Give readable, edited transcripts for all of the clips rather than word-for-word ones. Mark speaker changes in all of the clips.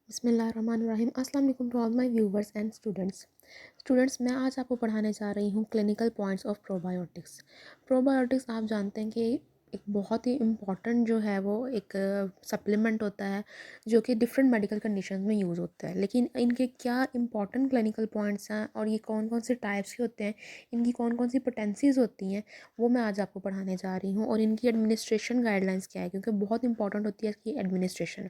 Speaker 1: बिस्मिल्लाहिर्रहमानिर्रहीम। अस्सलाम वालेकुम to all my viewers and students मैं आज आपको पढ़ाने जा रही हूँ clinical points of probiotics. Probiotics आप जानते हैं कि एक बहुत ही इम्पॉर्टेंट जो है वो एक सप्लीमेंट होता है जो कि डिफरेंट मेडिकल कंडीशंस में यूज़ होता है। लेकिन इनके क्या इंपॉर्टेंट क्लिनिकल पॉइंट्स हैं और ये कौन कौन से टाइप्स के होते हैं, इनकी कौन कौन सी पोटेंसीज होती हैं, वो मैं आज आपको पढ़ाने जा रही हूँ। और इनकी एडमिनिस्ट्रेशन गाइडलाइंस क्या है, क्योंकि बहुत इंपॉर्टेंट होती है इसकी एडमिनिस्ट्रेशन।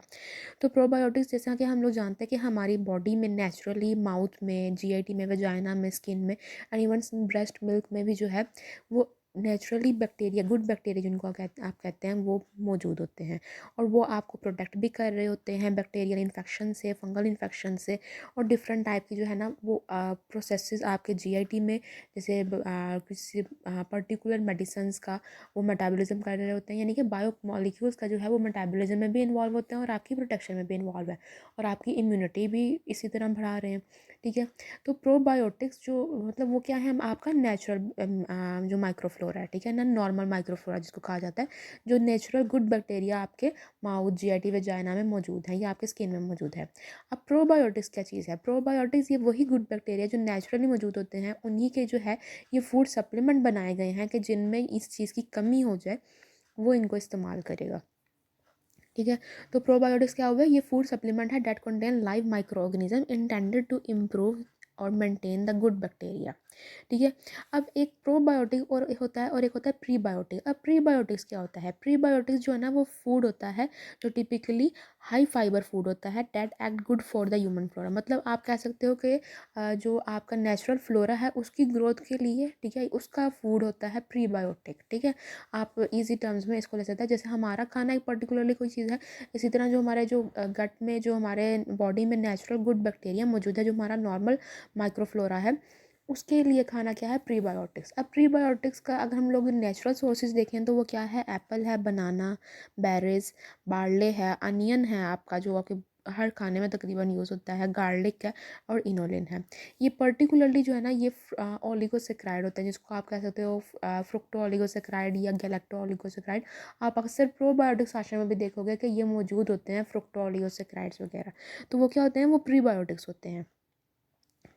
Speaker 1: तो प्रोबायोटिक्स जैसा कि हम लोग जानते हैं कि हमारी बॉडी में नेचुरली माउथ में, जीआईटी में, वजाइना में, स्किन में एंड इवन ब्रेस्ट मिल्क में भी जो है वो नेचुरली बैक्टीरिया, गुड बैक्टीरिया जिनको आप कहते हैं, वो मौजूद होते हैं। और वो आपको प्रोटेक्ट भी कर रहे होते हैं बैक्टीरियल इन्फेक्शन से, फंगल इन्फेक्शन से। और डिफरेंट टाइप की जो है ना वो प्रोसेसेस आपके जीआईटी में, जैसे किसी पर्टिकुलर मेडिसिन्स का वो मेटाबॉलिज्म कर रहे होते हैं, यानी कि बायो मॉलिक्यूल्स का जो है वो मेटाबॉलिज्म में भी इन्वॉल्व होते हैं और आपकी प्रोटेक्शन में भी इन्वॉल्व है और आपकी इम्यूनिटी भी इसी तरह बढ़ा रहे हैं। ठीक है, तो प्रोबायोटिक्स जो मतलब वो क्या है, हम आपका नेचुरल जो माइक्रोफ्लोरा है, ठीक है ना, नॉर्मल माइक्रोफ्लोरा जिसको कहा जाता है, जो नेचुरल गुड बैक्टीरिया आपके माउथ, जीआईटी, वेजाइना में मौजूद है या आपके स्किन में मौजूद है। अब प्रोबायोटिक्स क्या चीज़ है? प्रोबायोटिक्स ये वही गुड बैक्टीरिया जो नेचुरली मौजूद होते हैं, उन्हीं के जो है ये फूड सप्लीमेंट बनाए गए हैं कि जिनमें इस चीज़ की कमी हो जाए वो इनको इस्तेमाल करेगा। ठीक है, तो प्रोबायोटिक्स क्या हुआ है? ये फूड सप्लीमेंट है that contain live microorganism intended to improve और मेंटेन द गुड बैक्टीरिया। ठीक है, अब एक प्रोबायोटिक और एक होता है और एक होता है प्रीबायोटिक। अब प्रीबायोटिक्स क्या होता है? प्रीबायोटिक्स जो है ना वो फूड होता है जो टिपिकली हाई फाइबर फूड होता है that act good for the human flora. मतलब आप कह सकते हो कि जो आपका नेचुरल फ्लोरा है उसकी ग्रोथ के लिए, ठीक है, उसका फूड होता है प्रीबायोटिक। ठीक है, आप इजी टर्म्स में इसको ले सकते हैं। जैसे हमारा खाना एक पर्टिकुलरली कोई चीज़ है, इसी तरह जो हमारे जो गट में, जो हमारे बॉडी में नेचुरल गुड बैक्टीरिया मौजूद है, जो हमारा नॉर्मल माइक्रोफ्लोरा है, उसके लिए खाना क्या है? प्रीबायोटिक्स। अब प्रीबायोटिक्स का अगर हम लोग नेचुरल सोर्सेज देखें तो वो क्या है? एप्पल है, बनाना, बेरीज, बार्ले है, अनियन है आपका जो आपके हर खाने में तकरीबन यूज़ होता है, गार्लिक है और इनोलिन है। ये पर्टिकुलरली जो है ना ये ओलिगोसेक्राइड होता है, जिसको आप कह सकते हो फ्रुक्टो ओलिगोसेक्राइड या गैलेक्टो ओलिगोसेक्राइड। आप अक्सर प्रोबायोटिक्स आशय में भी देखोगे कि ये मौजूद होते हैं, फ्रुक्टो ओलिगोसेक्राइड्स वगैरह। तो वो क्या होते हैं? वो प्रीबायोटिक्स होते हैं।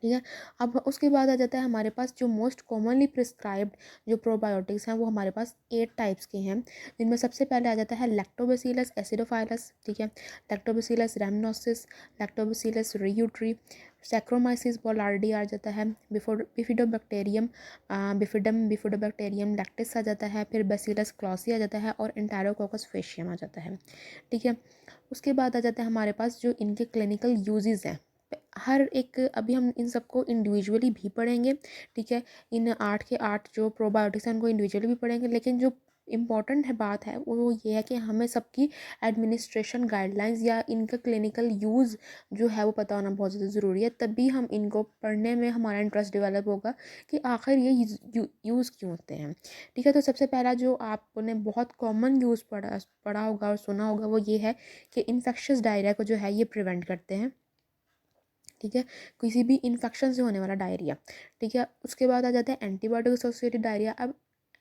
Speaker 1: ठीक है, अब उसके बाद आ जाता है हमारे पास जो मोस्ट कॉमनली प्रिस्क्राइब्ड जो प्रोबायोटिक्स हैं, वो हमारे पास 8 टाइप्स के हैं, जिनमें सबसे पहले आ जाता है लैक्टोबैसिलस एसिडोफाइलस। ठीक है, लैक्टोबैसिलस रैमनोसिस, लैक्टोबैसिलस रियूट्री, सैक्रोमाइसिस बॉलार्डी आ जाता है, बिफिडोबैक्टीरियम बिफिडोबैक्टीरियम लैक्टिस आ जाता है, फिर बैसिलस क्लॉसी आ जाता है और एंटेरोकोकस फेशियम आ जाता है। ठीक है, उसके बाद आ जाता है हमारे पास जो इनके क्लिनिकल यूजेस हैं। हर एक अभी हम इन सबको इंडिविजुअली भी पढ़ेंगे। ठीक है, इन 8 के 8 जो प्रोबायोटिक्स हैं उनको इंडिविजुअली भी पढ़ेंगे, लेकिन जो इम्पॉर्टेंट है बात है वो ये है कि हमें सबकी एडमिनिस्ट्रेशन गाइडलाइंस या इनका क्लिनिकल यूज़ जो है वो पता होना बहुत ज़्यादा ज़रूरी है। तभी हम इनको पढ़ने में हमारा इंटरेस्ट डेवलप होगा कि आखिर ये यूज़ क्यों होते हैं। ठीक है, तो सबसे पहला जो आपने बहुत कॉमन यूज़ पढ़ा होगा और सुना होगा वो ये है कि इन्फेक्शस डायरिया को जो है ये प्रिवेंट करते हैं। ठीक है, किसी भी इन्फेक्शन से होने वाला डायरिया। ठीक है, उसके बाद आ जाता है एंटीबायोटिक एसोसिएटेड डायरिया। अब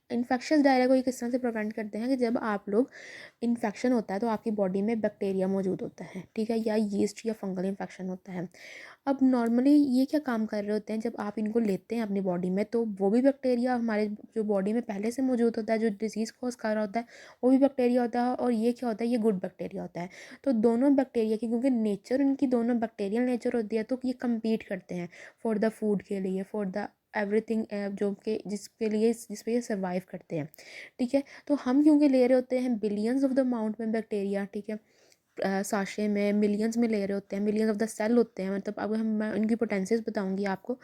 Speaker 1: इन्फेक्शस डायरिया को ये किस तरह से प्रिवेंट करते हैं कि जब आप लोग इन्फेक्शन होता है तो आपकी बॉडी में बैक्टीरिया मौजूद होता है, ठीक है, या यीस्ट या फंगल इन्फेक्शन होता है। अब नॉर्मली ये क्या काम कर रहे होते हैं, जब आप इनको लेते हैं अपनी बॉडी में तो वो भी बैक्टीरिया हमारे जो बॉडी में पहले से मौजूद होता है, जो डिजीज़ कॉज कर रहा होता है, वो भी बैक्टीरिया होता है। और ये क्या होता है? ये गुड बैक्टीरिया होता है। तो दोनों बैक्टीरिया की, क्योंकि नेचर इनकी दोनों बैक्टीरियल नेचर होती है, तो ये कम्पीट करते हैं फॉर द फूड के लिए, फॉर द एवरीथिंग, जो कि जिसके लिए जिस पे ये सर्वाइव करते हैं। ठीक है, तो हम क्योंकि ले रहे होते हैं बिलियंस ऑफ द अमाउंट में बैक्टीरिया, ठीक है, साशे में मिलियंस में ले रहे होते हैं, मिलियंस ऑफ द सेल होते हैं, मतलब अब हम मैं इनकी पोटेंसीज बताऊंगी आपको।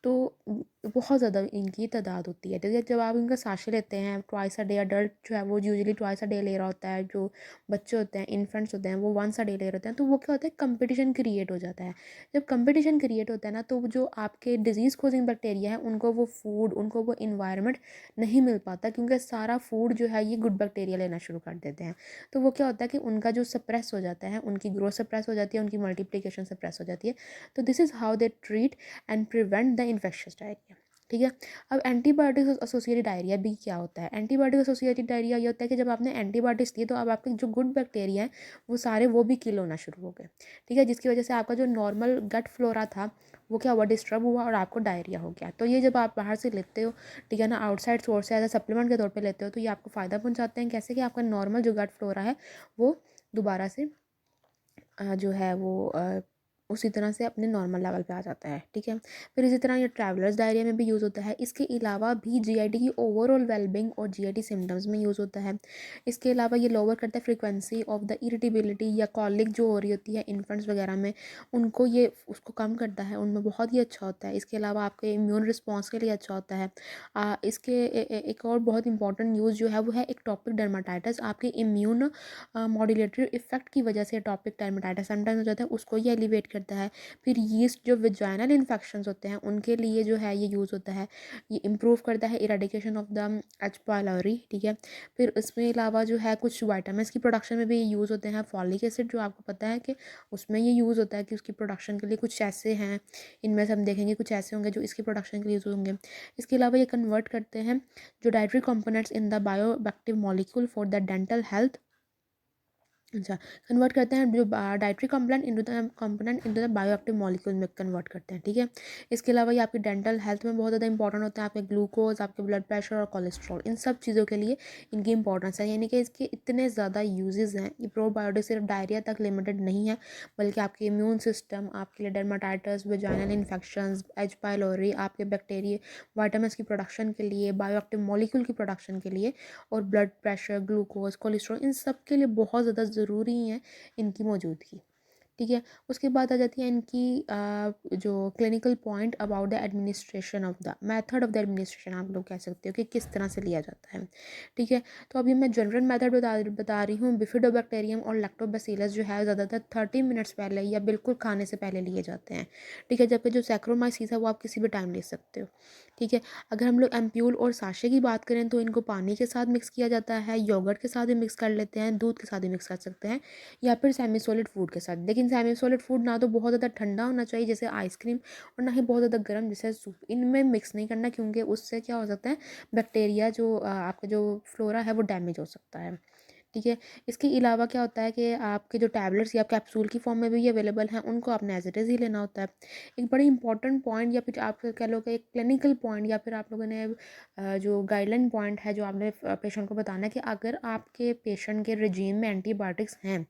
Speaker 1: तो बहुत ज़्यादा इनकी तादाद होती है। ठीक है, जब आप इनका साशे लेते हैं ट्वाइस अ डे, अडल्ट जो है वो यूजुअली ट्वाइस अ डे ले रहा होता है, जो बच्चे होते हैं, इन्फेंट्स होते हैं, वो वंस अ डे ले रहे होते हैं। तो वो क्या होता है? कंपटीशन क्रिएट हो जाता है। जब कंपटीशन क्रिएट होता है ना, तो जो आपके डिजीज़ कोजिंग बैक्टीरिया है उनको वो फूड, उनको वो इन्वायरमेंट नहीं मिल पाता, क्योंकि सारा फूड जो है ये गुड बैक्टीरिया लेना शुरू कर देते हैं। तो वो क्या होता है कि उनका जो सप्रेस हो जाता है, उनकी ग्रोथ सप्रेस हो जाती है, उनकी मल्टीप्लिकेशन सप्रेस हो जाती है। तो this is how they treat and prevent the infectious diarrhoea. ठीक है। अब एंटीबायोटिक एसोसिएटेड डायरिया भी क्या होता है? एंटीबायोटिक एसोसिएटेड डायरिया ये होता है कि जब आपने एंटीबायोटिक्स दिए तो अब आपके जो गुड बैक्टीरिया हैं वो सारे वो भी किल होना शुरू हो गए, ठीक है, जिसकी वजह से आपका जो नॉर्मल गट फ्लोरा था वो क्या हुआ, डिस्टर्ब हुआ और आपको डायरिया हो गया। तो ये जब आप बाहर से लेते हो, ठीक है ना, आउटसाइड सोर्स से एज अ सप्लीमेंट के तौर पे लेते हो, तो ये आपको फ़ायदा पहुंचाते हैं। कैसे कि आपका नॉर्मल जो गट फ्लोरा है वो दोबारा से जो है वो उसी तरह से अपने नॉर्मल लेवल पे आ जाता है, ठीक है। फिर इसी तरह ये ट्रैवलर्स डायरिया में भी यूज़ होता है। इसके अलावा भी जीआईटी की ओवरऑल वेलबींग और जीआईटी सिम्टम्स में यूज़ होता है। इसके अलावा ये लोअर करता है फ्रीक्वेंसी ऑफ द इरिटेबिलिटी या कॉलिक जो हो रही होती है इन्फेंट्स वगैरह में, उनको ये उसको कम करता है, उनमें बहुत ही अच्छा होता है। इसके अलावा आपके इम्यून रिस्पॉन्स के लिए अच्छा होता है। इसके एक और बहुत इंपॉर्टेंट यूज़ जो है वो है एक्टोपिक डर्माटाइटिस। आपके इम्यून मॉड्यूलेटरी इफेक्ट की वजह से टॉपिक डर्मेटाइटिस समटाइम्स हो जाता है, उसको ये एलिवेट करता है। फिर यीस्ट जो विजाइनल इन्फेक्शंस होते हैं उनके लिए जो है ये यूज़ होता है। ये इम्प्रूव करता है eradication of the H pylori, ठीक है। फिर इसमें अलावा जो है कुछ वाइटामिन की प्रोडक्शन में भी ये यूज़ होते हैं। फॉलिक एसिड जो आपको पता है कि उसमें ये यूज़ होता है कि उसकी प्रोडक्शन के लिए कुछ ऐसे हैं, इनमें से हम देखेंगे कुछ ऐसे होंगे जो इसकी प्रोडक्शन के लिए यूज़ होंगे। इसके अलावा ये कन्वर्ट करते हैं जो dietary components in the bioactive molecule for the dental health. अच्छा, कन्वर्ट करते हैं जो dietary component into the bioactive molecule में कन्वर्ट करते हैं, ठीक है। इसके अलावा ये आपकी डेंटल हेल्थ में बहुत ज़्यादा इंपॉर्टेंट होता है। आपके ग्लूकोज, आपके ब्लड प्रेशर और कोलेस्ट्रॉल, इन सब चीज़ों के लिए इनकी इंपॉर्टेंस है। यानी कि इसके इतने ज़्यादा यूजेस हैं। ये प्रोबायोटिक सिर्फ डायरिया तक लिमिटेड नहीं है, बल्कि आपके इम्यून सिस्टम, आपके लिए dermatitis, vaginal infections, H pylori, आपके बैक्टीरिया, विटामिन की प्रोडक्शन के लिए, बायोएक्टिव मॉलिक्यूल की प्रोडक्शन के लिए, और ब्लड प्रेशर, ग्लूकोज, कोलेस्ट्रॉल, इन सब के लिए बहुत ज़्यादा ज़रूरी है इनकी मौजूदगी, ठीक है। उसके बाद आ जाती है इनकी जो clinical point about the administration of the method of the administration, आप लोग कह सकते हो कि किस तरह से लिया जाता है, ठीक है। तो अभी मैं जनरल मेथड बता रही हूँ। बिफिडोबैक्टीरियम और लैक्टोबैसिलस जो है ज़्यादातर 30 मिनट्स पहले या बिल्कुल खाने से पहले लिए जाते हैं, ठीक है। जबकि जो सैक्रोमाइसिस है वो आप किसी भी टाइम ले सकते हो, ठीक है। अगर हम लोग एम्प्यूल और साशे की बात करें तो इनको पानी के साथ मिक्स किया जाता है, योगर्ट के साथ भी मिक्स कर लेते हैं, दूध के साथ भी मिक्स कर सकते हैं, या फिर सेमी सॉलिड फूड के साथ। लेकिन सेमी सॉलिड फूड ना तो बहुत ज़्यादा ठंडा होना चाहिए जैसे आइसक्रीम, और ना ही बहुत ज़्यादा गर्म जैसे सूप। इनमें मिक्स नहीं करना, क्योंकि उससे क्या हो सकता है, बैक्टीरिया जो आपका जो फ्लोरा है वो डैमेज हो सकता है, ठीक है। इसके अलावा क्या होता है कि आपके जो टैबलेट्स या कैप्सूल की फॉर्म में भी अवेलेबल हैं, उनको आपने एज इट इज़ ही लेना होता है। एक बड़ी इंपॉर्टेंट पॉइंट, या फिर आप कह लो कि एक क्लिनिकल पॉइंट, या फिर आप लोगों ने जो गाइडलाइन पॉइंट है जो आपने पेशेंट को बताना है कि अगर आपके पेशेंट के रिजीम में एंटीबायोटिक्स हैं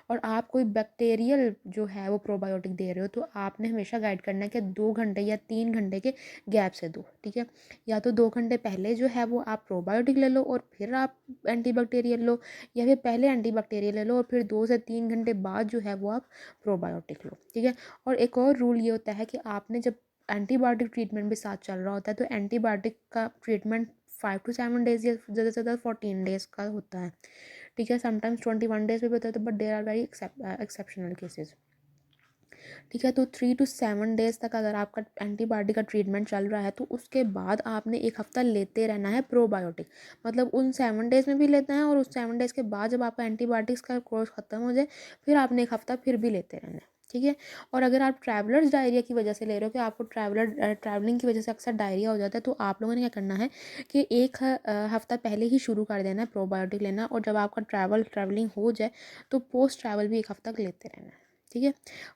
Speaker 1: और आप कोई बैक्टीरियल जो है वो प्रोबायोटिक दे रहे हो, तो आपने हमेशा गाइड करना है कि 2 घंटे या 3 घंटे के गैप से दो, ठीक है। या तो 2 घंटे पहले जो है वो आप प्रोबायोटिक ले लो और फिर आप एंटीबैक्टीरियल लो, या फिर पहले एंटीबैक्टीरियल ले लो और फिर 2 से 3 घंटे बाद जो है वो आप प्रोबायोटिक लो, ठीक है। और एक और रूल ये होता है कि आपने जब एंटीबायोटिक ट्रीटमेंट भी साथ चल रहा होता है तो एंटीबायोटिक का ट्रीटमेंट 5 to 7 डेज़ या ज़्यादा से ज़्यादा 14 डेज़ का होता है, ठीक है। समटाइम्स 21 डेज़ भी होता है, तो but there are very exceptional cases, ठीक है। तो 3 to 7 डेज़ तक अगर आपका एंटीबायोटिक का ट्रीटमेंट चल रहा है तो उसके बाद आपने एक हफ़्ता लेते रहना है प्रोबायोटिक। मतलब उन 7 डेज़ में भी लेते हैं, और उस 7 डेज़ के बाद जब आपका एंटीबायोटिक्स का कोर्स ख़त्म हो जाए फिर आपने एक हफ़्ता फिर भी लेते रहना है, ठीक है। और अगर आप ट्रैवलर्स डायरिया की वजह से ले रहे हो कि आपको ट्रैवलिंग की वजह से अक्सर डायरिया हो जाता है, तो आप लोगों ने क्या करना है कि एक हफ़्ता पहले ही शुरू कर देना है प्रोबायोटिक लेना, और जब आपका ट्रैवलिंग हो जाए तो पोस्ट ट्रैवल भी एक हफ़्ता लेते रहना है, ठीक है।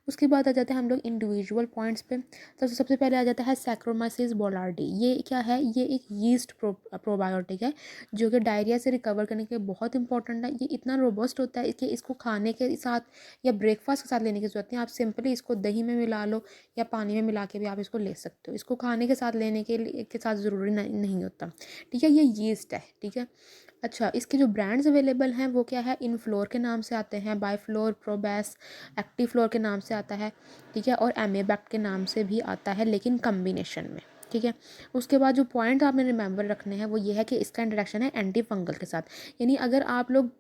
Speaker 1: उसके बाद आ जाते हैं हम लोग इंडिविजुअल पॉइंट्स पे। तो सबसे पहले आ जाता है सैक्रोमाइसिस बोलार्डी। ये क्या है, ये एक यीस्ट प्रोबायोटिक है जो कि डायरिया से रिकवर करने के लिए बहुत इंपॉर्टेंट है। ये इतना रोबस्ट होता है कि इसको खाने के साथ या ब्रेकफास्ट के साथ लेने की ज़रूरत नहीं। आप सिंपली इसको दही में मिला लो या पानी में मिला के भी आप इसको ले सकते हो। इसको खाने के साथ लेने के साथ ज़रूरी नहीं होता, ठीक है। ये यीस्ट है, ठीक है। अच्छा, इसके जो ब्रांड्स अवेलेबल हैं वो क्या है, इनफ्लोर के नाम से आते हैं, बायफ्लोर, प्रोबैस, एक्टिफ्लोर के नाम से आता है, ठीक है, और एमेबैक्ट के नाम से भी आता है, लेकिन कम्बिनेशन में, ठीक है। उसके बाद जो पॉइंट आपने रिमेंबर रखने हैं वो ये है कि इसका इंट्रैक्शन है एंटी फंगल के साथ। यानी अगर आप लोग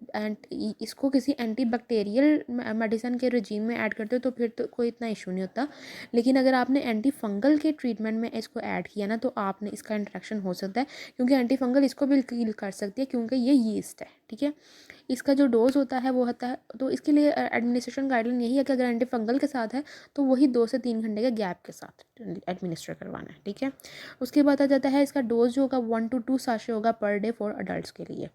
Speaker 1: इसको किसी एंटी बैक्टीरियल मेडिसिन के रजीम में ऐड करते हो तो फिर तो कोई इतना इशू नहीं होता, लेकिन अगर आपने एंटी फंगल के ट्रीटमेंट में इसको ऐड किया ना तो आपने इसका इंट्रैक्शन हो सकता है, क्योंकि एंटी फंगल इसको भी किल कर सकती है क्योंकि ये यीस्ट है, ठीक है। इसका जो डोज़ होता है वो होता है, तो इसके लिए एडमिनिस्ट्रेशन गाइडलाइन यही है कि अगर एंटी फंगल के साथ है तो वही 2 से 3 घंटे के गैप के साथ एडमिनिस्टर करवाना है, ठीक है। उसके बाद आ जाता है इसका डोज़ जो होगा 1 to 2 साशे होगा पर डे फॉर अडल्ट के लिए,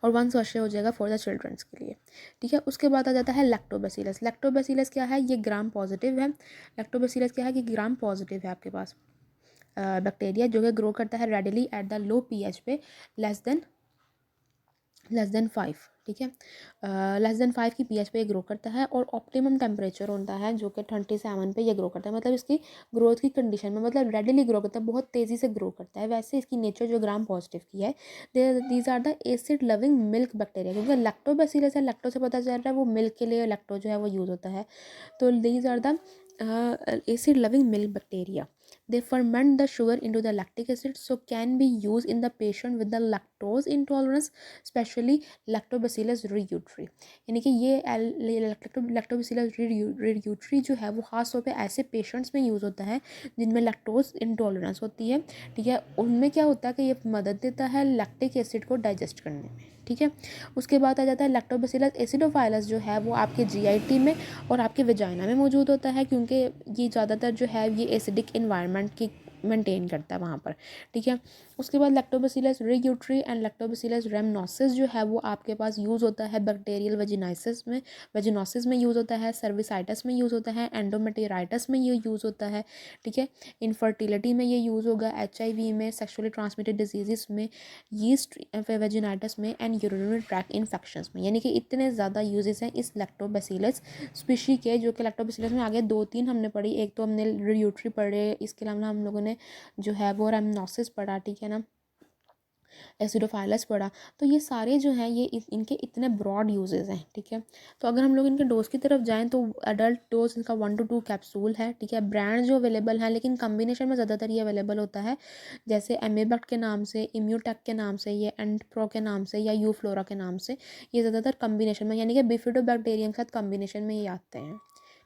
Speaker 1: और 1 साशे हो जाएगा फॉर द चिल्ड्रंस के लिए, ठीक है। उसके बाद आ जाता है लैक्टोबैसिलस। लैक्टोबैसिलस क्या है, ये ग्राम पॉजिटिव है। लैक्टोबैसिलस क्या है कि ग्राम पॉजिटिव है आपके पास बैक्टीरिया, जो कि ग्रो करता है readily at the low pH पे लेस देन 5, ठीक है। लेस देन 5 की पीएच पे ये ग्रो करता है, और ऑप्टिमम टेम्परेचर होता है जो कि 27 पे ये ग्रो करता है। मतलब इसकी ग्रोथ की कंडीशन में, मतलब रेडिली ग्रो करता है, बहुत तेज़ी से ग्रो करता है। वैसे इसकी नेचर जो ग्राम पॉजिटिव की है, these are the acid loving milk bacteria, क्योंकि लैक्टोबैसिलस है, लैक्टो से पता चल रहा है वो मिल्क के लिए लैक्टो जो है वो यूज़ होता है। तो these are the acid loving milk bacteria. They ferment the sugar into the lactic acid, so can be used in the patient with the lactose intolerance, especially lactobacillus reuteri। यानी कि ये lactobacillus reuteri जो है वो ख़ास तौर पे ऐसे पेशेंट्स में यूज़ होता है जिनमें लैक्टोज इंटॉलरेंस होती है, ठीक है। उनमें क्या होता है कि ये मदद देता है लैक्टिक एसिड को डाइजेस्ट करने में, ठीक है। उसके बाद आ जाता है लैक्टोबैसिलस एसिडोफाइलस, जो है वो आपके जीआईटी में और आपके वेजाइना में मौजूद होता है, क्योंकि ये ज़्यादातर जो है ये एसिडिक इन्वायरमेंट की मेंटेन करता है वहाँ पर, ठीक है। उसके बाद लैक्टोबैसिलस रियूटरी एंड लैक्टोबैसिलस रेमनोसिस जो है वो आपके पास यूज़ होता है बैक्टीरियल वेजिनोसिस में यूज़ होता है, सर्विसाइटिस में यूज़ होता है, एंडोमेट्रियाइटिस में ये यूज़ होता है, ठीक है। इनफर्टिलिटी में ये यूज़ होगा, एचआईवी में, सेक्सुअली ट्रांसमिटेड डिजीज़ में, यीस्ट वेजिनाइटिस में, एंड यूरिनरी ट्रैक्ट इन्फेक्शंस में। यानी कि इतने ज़्यादा यूजेस हैं इस लैक्टोबैसिलस स्पीशी के, जो कि लैक्टोबैसिलस में आगे 2-3 हमने पढ़ी। एक तो हमने रियूटरी पढ़े, इसके अलावा हम लोगों ने जो है वो रेमनोसिस पढ़ा, ठीक है ना, एसिडोफाइलस पढ़ा। तो ये सारे जो हैं ये इनके इतने ब्रॉड यूजेस हैं, ठीक है। तो अगर हम लोग इनके डोज की तरफ जाएं तो अडल्ट डोज इनका 1 to 2 कैप्सूल है, ठीक है। ब्रांड जो अवेलेबल है, लेकिन कम्बिनेशन में ज़्यादातर ये अवेलेबल होता है, जैसे एमेबेक्ट के नाम से, इम्यूटेक के नाम से, ये एंडप्रो के नाम से, या यूफ्लोरा के नाम से, ये ज़्यादातर कम्बिनेशन में, यानी कि बिफिडोबैक्टीरियम के साथ कम्बिनेशन में ये आते हैं,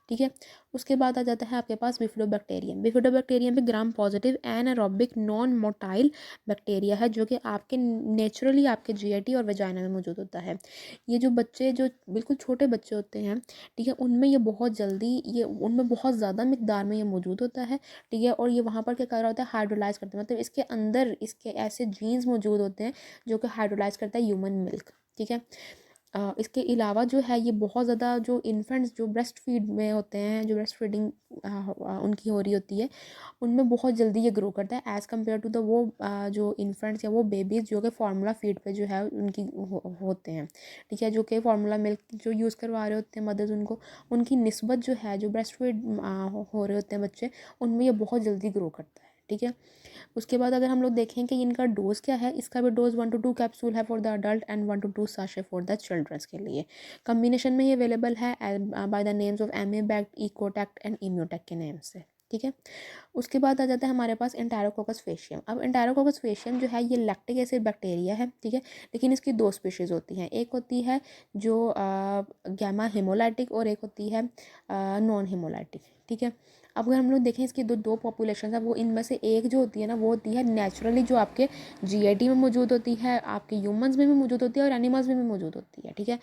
Speaker 1: ठीक है। उसके बाद आ जाता है आपके पास बिफिडोबैक्टीरियम भी gram positive anaerobic non motile bacteria है, जो कि आपके नेचुरली आपके जीआईटी और वेजाइना में मौजूद होता है। ये जो बच्चे जो बिल्कुल छोटे बच्चे होते हैं, ठीक है, उनमें ये बहुत जल्दी ये उनमें बहुत ज़्यादा मिकदार में ये मौजूद होता है, ठीक है। और ये वहाँ पर क्या कर रहा होता है, हाइड्रोलाइज करते हैं, मतलब इसके अंदर इसके ऐसे जीन्स मौजूद होते हैं जो कि हाइड्रोलाइज करता है ह्यूमन मिल्क, ठीक है। इसके अलावा जो है ये बहुत ज़्यादा जो इन्फेंट्स जो ब्रेस्ट फीड में होते हैं, जो ब्रेस्ट फीडिंग उनकी हो रही होती है, उनमें बहुत जल्दी ये ग्रो करता है एज़ कम्पेयर टू द वो जो इन्फेंट्स या वो बेबीज़ जो कि फार्मूला फीड पे जो है उनकी होते हैं, ठीक है, जो कि फार्मूला मिल्क जो यूज़ करवा रहे होते हैं मदर्स उनको, उनकी निस्बत जो है जो ब्रेस्ट फीड हो रहे होते हैं बच्चे, उनमें ये बहुत जल्दी ग्रो करता है, ठीक है। उसके बाद अगर हम लोग देखें कि इनका डोज़ क्या है, इसका भी डोज़ 1 to 2 कैप्सूल है for the adult and 1 to 2 sachet for the childrens के लिए। कम्बिनेशन में ये अवेलेबल है by the names of Amibact, Ecotact and Imutec के नेम से, ठीक है। उसके बाद आ जाता है हमारे पास एंटेरोकोकस फेशियम। अब एंटेरोकोकस फेशियम जो है ये लैक्टिक एसिड बैक्टीरिया है, ठीक है, लेकिन इसकी 2 स्पीशीज़ होती हैं। एक होती है जो गैमा हेमोलाइटिक और एक होती है नॉन हेमोलाइटिक, ठीक है। अब अगर हम लोग देखें इसकी दो पॉपुलेशन है, वो इनमें से एक जो होती है ना वो होती है नेचुरली जो आपके जीआईटी में मौजूद होती है, आपके ह्यूमंस में भी मौजूद होती है और एनिमल्स में भी मौजूद होती है, ठीक है।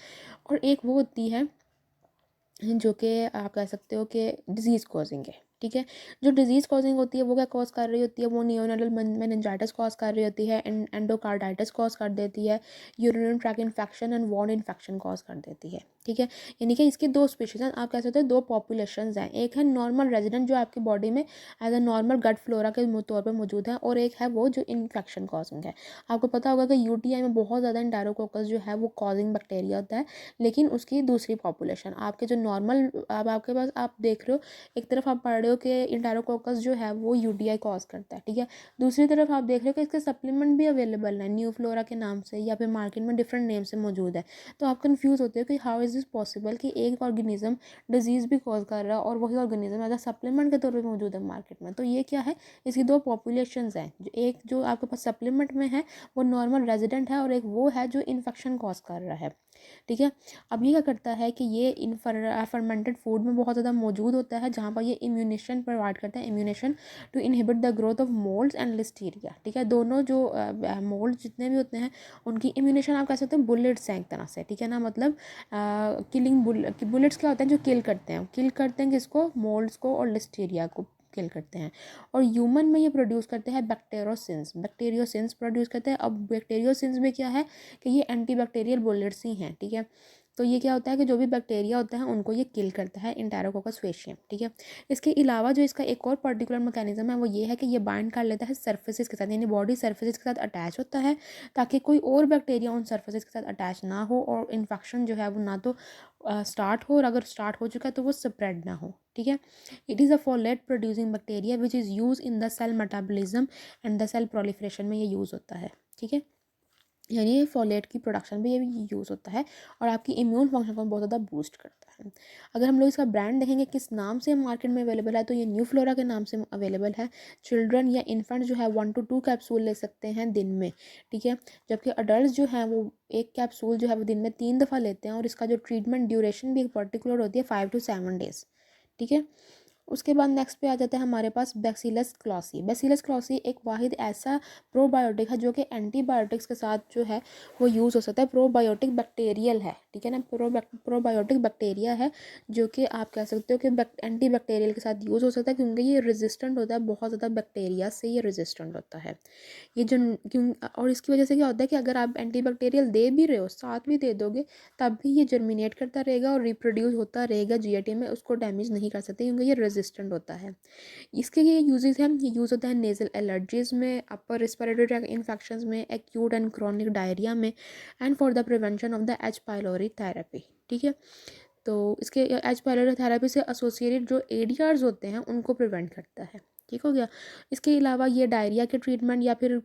Speaker 1: और एक वो होती है जो कि आप कह सकते हो कि डिज़ीज़ कॉजिंग है, ठीक है। जो डिज़ीज़ कॉजिंग होती है वो क्या कॉज कर रही होती है, वो नियोनाटल मेनिंजाइटिस कॉज कर रही होती है, एंडोकार्डाइटिस कॉज कर देती है, urinary tract infection and wound infection cause कर देती है, ठीक है। यानी कि इसकी 2 स्पीशीज़ हैं, आप कह सकते हो 2 पॉपुलेशंस हैं। एक है नॉर्मल रेजिडेंट जो आपकी बॉडी में as a normal gut flora के तौर पर मौजूद है, और एक है वो जो इन्फेक्शन कॉजिंग है। आपको पता होगा कि यूटीआई में बहुत ज़्यादा एंटेरोकोकस जो है वो कॉजिंग बैक्टीरिया होता है, लेकिन उसकी दूसरी पॉपुलेशन आपके जो नॉर्मल, अब आपके पास आप देख रहे हो एक तरफ आप पढ़ रहे हो कि एंटेरोकोकस जो है वो यूटीआई कॉज करता है, ठीक है। दूसरी तरफ आप देख रहे हो कि इसके सप्लीमेंट भी अवेलेबल है न्यू फ्लोरा के नाम से, या फिर मार्केट में डिफरेंट नेम से मौजूद है। तो आप कंफ्यूज होते हो कि हाउ इज़ दिस पॉसिबल कि एक ऑर्गेनिज्म डिजीज़ भी कॉज कर रहा है और वही ऑर्गेनिज्म एज अ सप्लीमेंट के तौर पर मौजूद है मार्केट में। तो ये क्या है, इसकी 2 पॉपुलेशंस हैं, जो एक जो आपके पास सप्लीमेंट में है वो नॉर्मल रेजिडेंट है, और एक वो है जो इन्फेक्शन कॉज कर रहा है, ठीक है। अब ये क्या करता है कि ये इन फर्मेंटेड फूड में बहुत ज़्यादा मौजूद होता है, जहाँ पर ये इम्यूनेशन प्रोवाइड करता है, immunisation to inhibit the growth of moulds and listeria. ठीक है, दोनों जो मोल्ड जितने भी होते हैं उनकी इम्यूनेशन आप कह सकते हैं बुलेट्स हैं एक तरह से। ठीक है ना, मतलब किलिंग बुलेट्स क्या होते हैं, जो किल करते हैं किसको, मोल्ड्स को और लिस्टीरिया को किल करते हैं। और ह्यूमन में ये प्रोड्यूस करते हैं बैक्टीरियोसिंस प्रोड्यूस करते हैं। अब बैक्टीरियोसिंस में क्या है कि ये एंटीबैक्टीरियल बुलेट्स ही हैं। ठीक है, तो ये क्या होता है कि जो भी बैक्टीरिया होता है उनको ये किल करता है, एंटेरोकोकस फेशियम। ठीक है, इसके अलावा जो इसका एक और पर्टिकुलर मैकेनिज्म है वो ये है कि ये बाइंड कर लेता है सरफेसेस के साथ, यानी बॉडी सरफेसेस के साथ अटैच होता है ताकि कोई और बैक्टीरिया उन सरफेसेस के साथ अटैच ना हो और इन्फेक्शन जो है वो ना तो स्टार्ट हो, और अगर स्टार्ट हो चुका है तो वो स्प्रेड ना हो। ठीक है, it is a folate producing bacteria which is use in the cell metabolism and the cell proliferation में ये यूज़ होता है। ठीक है, यानी ये फोलेट की प्रोडक्शन में ये भी यूज़ होता है और आपकी इम्यून फंक्शन को बहुत ज़्यादा बूस्ट करता है। अगर हम लोग इसका ब्रांड देखेंगे किस नाम से मार्केट में अवेलेबल है, तो ये न्यू फ्लोरा के नाम से अवेलेबल है। चिल्ड्रन या इन्फेंट जो है 1 to 2 कैप्सूल ले सकते हैं दिन में। ठीक है, जबकि अडल्ट जो हैं वो एक कैप्सूल जो है वो दिन में 3 दफ़ा लेते हैं, और इसका जो ट्रीटमेंट ड्यूरेशन भी एक पर्टिकुलर होती है 5 to 7 डेज़। ठीक है, उसके बाद नेक्स्ट पे आ जाता है हमारे पास बैसिलस क्लॉसी। बैसिलस क्लॉसी एक वाहिद ऐसा प्रोबायोटिक है जो कि एंटीबायोटिक्स के साथ जो है वो यूज़ हो सकता है। प्रोबायोटिक बैक्टीरियल है। ठीक है ना, प्रोबायोटिक बैक्टीरिया है जो कि आप कह सकते हो कि एंटी बैक्टीरियल के साथ यूज़ हो सकता है, क्योंकि ये रेजिस्टेंट होता है, बहुत ज़्यादा बैक्टीरिया से ये रेजिस्टेंट होता है। ये जो क्यों, और इसकी वजह से क्या होता है कि अगर आप एंटी बैक्टीरियल दे भी रहे हो, साथ भी दे दोगे, तब भी ये जर्मिनेट करता रहेगा और रिप्रोड्यूस होता रहेगा जीआईटी में, उसको डैमेज नहीं कर सकते क्योंकि ये रेजिस्टेंट होता है। इसके ये यूजेस हैं, ये यूज़ होता है नेज़ल एलर्जीज़ में, अपर रिस्पिरेटरी ट्रैक्ट इन्फेक्शंस में, एक्यूट एंड क्रॉनिक डायरिया में, and for the prevention of the H pylori therapy. ठीक है, तो इसके एच पाइलोरी थेरेपी से एसोसिएटेड जो एडीआरस होते हैं उनको प्रिवेंट करता है। ठीक हो गया। इसके अलावा ये डायरिया के ट्रीटमेंट या फिर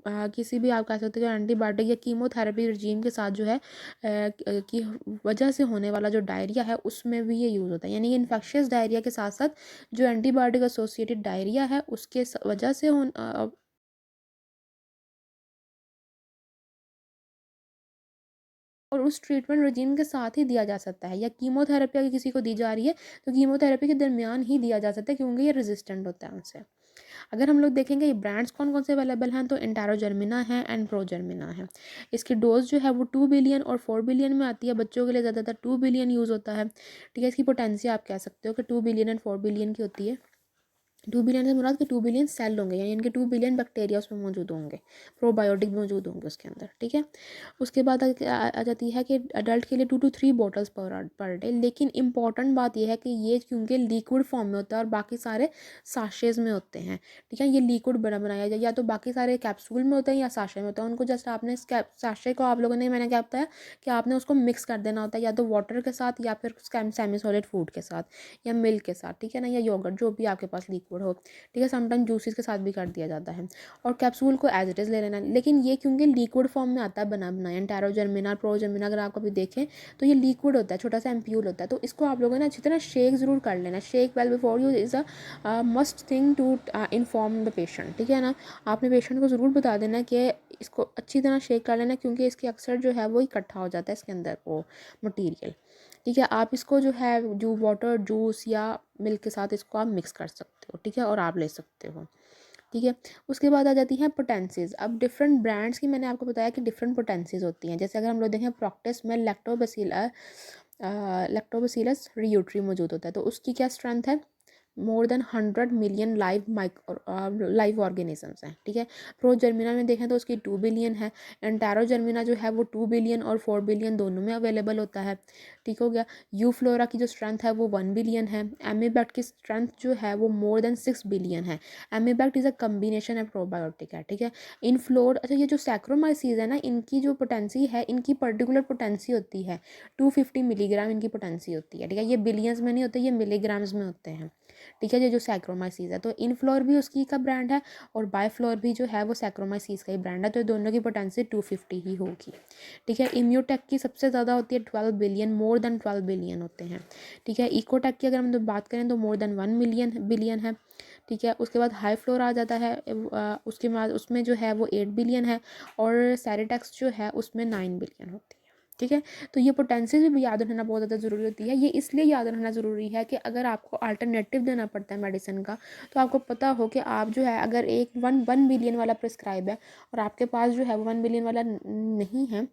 Speaker 1: किसी भी आप कह सकते हो एंटीबायोटिक या कीमोथेरेपी रजीम के साथ जो है की वजह से होने वाला जो डायरिया है उसमें भी ये यूज़ होता है। यानी कि इन्फेक्शियस डायरिया के साथ साथ जो एंटीबायोटिक एसोसिएटेड डायरिया है उसके वजह से और उस ट्रीटमेंट रजीम के साथ ही दिया जा सकता है, या कीमोथेरेपी अगर किसी को दी जा रही है तो कीमोथेरेपी के दरमियान ही दिया जा सकता है, क्योंकि ये रेजिस्टेंट होता है उनसे। अगर हम लोग देखेंगे ये ब्रांड्स कौन कौन से अवेलेबल हैं, तो इंटारो जर्मिना है एंड प्रो जर्मिना है। इसकी डोज जो है वो 2 बिलियन और 4 बिलियन में आती है। बच्चों के लिए ज़्यादातर 2 बिलियन यूज़ होता है। ठीक है, इसकी पोटेंसी आप कह सकते हो कि 2 बिलियन एंड 4 बिलियन की होती है। 2 बिलियन से मुराद के 2 बिलियन सेल होंगे, यानी इनके 2 बिलियन बैक्टीरिया उसमें मौजूद होंगे, प्रोबायोटिक मौजूद होंगे उसके अंदर। ठीक है, उसके बाद आ जाती है कि अडल्ट के लिए 2 to 3 बॉटल्स पर डे। लेकिन इंपॉर्टेंट बात यह है कि ये क्योंकि लिक्विड फॉर्म में होता है और बाकी सारे साशेज़ में होते हैं। ठीक है, ये लिक्विड बनाया जाए, या तो बाकी सारे कैप्सूल में होते हैं या साशे में होता है। उनको जस्ट आपने साशे को आप लोगों ने, मैंने क्या बताया कि आपने उसको मिक्स कर देना होता है, या तो वाटर के साथ या फिर सेमी सॉलिड फूड के साथ या मिल्क के साथ। ठीक है ना, या योगर्ट, जो भी आपके पास लिक्विड हो। ठीक है, समटाइम जूसेस के साथ भी कर दिया जाता है। और कैप्सूल को एज इट इज़ ले लेना, लेकिन ये क्योंकि लिक्विड फॉर्म में आता है बनाया, एंटारो जर्मिना, प्रो जर्मिना अगर आप कभी देखें तो ये लिक्विड होता है, छोटा सा एम्प्यूल होता है। तो इसको आप लोगों ने अच्छी तरह शेक ज़रूर कर लेना। Shake well before use is a must thing to inform the patient. ठीक है ना, आपने पेशेंट को ज़रूर बता देना कि इसको अच्छी तरह शेक कर लेना, क्योंकि इसके अक्सर जो है वो इकट्ठा हो जाता है इसके अंदर वो मटीरियल। ठीक है, आप इसको जो है जो वाटर जूस या मिल्क के साथ इसको आप मिक्स कर सकते हो। ठीक है, और आप ले सकते हो। ठीक है, उसके बाद आ जाती हैं पोटेंसीज। अब डिफरेंट ब्रांड्स की मैंने आपको बताया कि डिफरेंट पोटेंसीज होती हैं। जैसे अगर हम लोग देखें प्रॉक्टिस में लैक्टोबैसिलस रियूट्री मौजूद होता है, तो उसकी क्या स्ट्रेंथ है, more than 100 million live organisms हैं। ठीक है, प्रो जर्मिना में देखें तो उसकी 2 बिलियन है। एंटारो जर्मिना जो है वो 2 बिलियन और 4 बिलियन दोनों में अवेलेबल होता है। ठीक हो गया। यू फ्लोरा की जो स्ट्रेंथ है वो 1 बिलियन है। एमीबैक्ट की स्ट्रेंथ जो है वो मोर देन 6 बिलियन है। एमीबैक्ट इज़ अ कम्बिनेशन है प्रोबायोटिक है। ठीक है, इन फ्लोर, अच्छा ये जो सैक्रोमाइसीज है ना, इनकी जो पोटेंसी है, इनकी पर्टिकुलर पोटेंसी होती है 250 मिलीग्राम इनकी पोटेंसी होती है। ठीक है, ये बिलियंस में नहीं होते, ये मिलीग्राम्स में होते हैं। ठीक है, ये जो सैक्रोमाइसीज है, तो इन फ्लोर भी उसकी का ब्रांड है और बाय फ्लोर भी जो है वो सैक्रोमाइसीज का ही ब्रांड है। तो दोनों की पोटेंसी 250 ही होगी। ठीक है, इम्यूटेक की सबसे ज़्यादा होती है 12 बिलियन, मोर देन 12 बिलियन होते हैं। ठीक है, इकोटेक की अगर हम तो बात करें तो मोर देन 1 बिलियन है। ठीक है, उसके बाद हाई फ्लोर आ जाता है, उसके बाद उसमें जो है वो 8 बिलियन है, और सैरिटेक्स जो है उसमें 9 बिलियन होती है। ठीक है। तो ये पोटेंशियल भी याद रखना बहुत ज़्यादा ज़रूरी होती है। ये इसलिए याद रखना ज़रूरी है कि अगर आपको अल्टरनेटिव देना पड़ता है मेडिसिन का, तो आपको पता हो कि आप जो है अगर एक 1 बिलियन वाला प्रिस्क्राइब है और आपके पास जो है वो 1 बिलियन वाला नहीं है,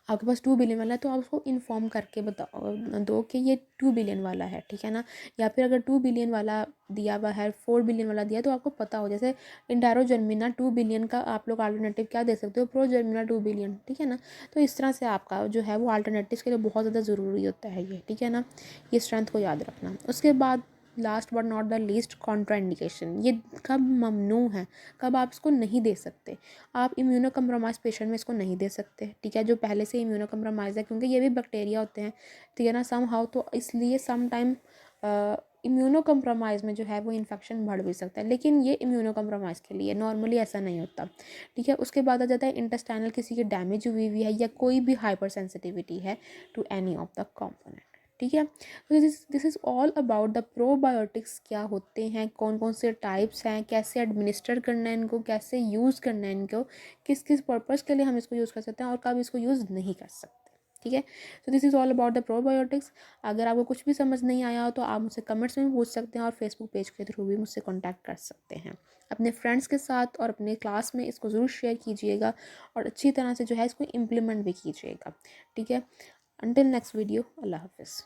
Speaker 1: आपके पास 2 बिलियन वाला है, तो आप उसको इन्फॉर्म करके बताओ दो कि ये 2 बिलियन वाला है, ठीक है ना। या फिर अगर 2 बिलियन वाला दिया हुआ है, 4 बिलियन वाला दिया, तो आपको पता हो, जैसे इंडारोजर्मिना 2 बिलियन का आप लोग अल्टरनेटिव क्या दे सकते हो, प्रोजर्मिना 2 बिलियन, ठीक है ना। तो इस तरह से आपका जो है वो अल्टरनेटिव के लिए बहुत ज़्यादा ज़रूरी होता है ये, ठीक है ना। ये स्ट्रेंथ को याद रखना। उसके बाद last but not the least contraindication, ये कब ममनू है, कब आप इसको नहीं दे सकते। आप इम्यूनो कम्प्रोमाइज़ पेशेंट में इसको नहीं दे सकते, ठीक है, जो पहले से इम्यूनो कम्प्रोमाइज़ है, क्योंकि ये भी बैक्टीरिया होते हैं, ठीक है ना, सम हाउ। तो इसलिए सम टाइम इम्यूनो कम्प्रोमाइज़ में जो है वो इन्फेक्शन बढ़ भी सकता है, लेकिन ये इम्यूनो कम्प्रोमाइज़ के लिए, नॉर्मली ऐसा नहीं होता, ठीक है। उसके बाद आ जाता है इंटेस्टाइनल किसी की डैमेज हुई हुई है या कोई भी हाइपर सेंसिटिविटी है to any of the component, ठीक है। तो this is all about the probiotics, क्या होते हैं, कौन कौन से टाइप्स हैं, कैसे एडमिनिस्टर करना है इनको, कैसे यूज़ करना है इनको, किस किस पर्पज़ के लिए हम इसको यूज़ कर सकते हैं और कब इसको यूज़ नहीं कर सकते, ठीक है। तो this is all about the probiotics. अगर आपको कुछ भी समझ नहीं आया हो तो आप मुझसे कमेंट्स में भी पूछ सकते हैं और फेसबुक पेज के थ्रू भी मुझसे कॉन्टैक्ट कर सकते हैं। अपने फ्रेंड्स के साथ और अपने क्लास में इसको ज़रूर शेयर कीजिएगा और अच्छी तरह से जो है इसको इम्प्लीमेंट भी कीजिएगा, ठीक है। अंटिल नेक्स्ट वीडियो, अल्लाह हाफिज़।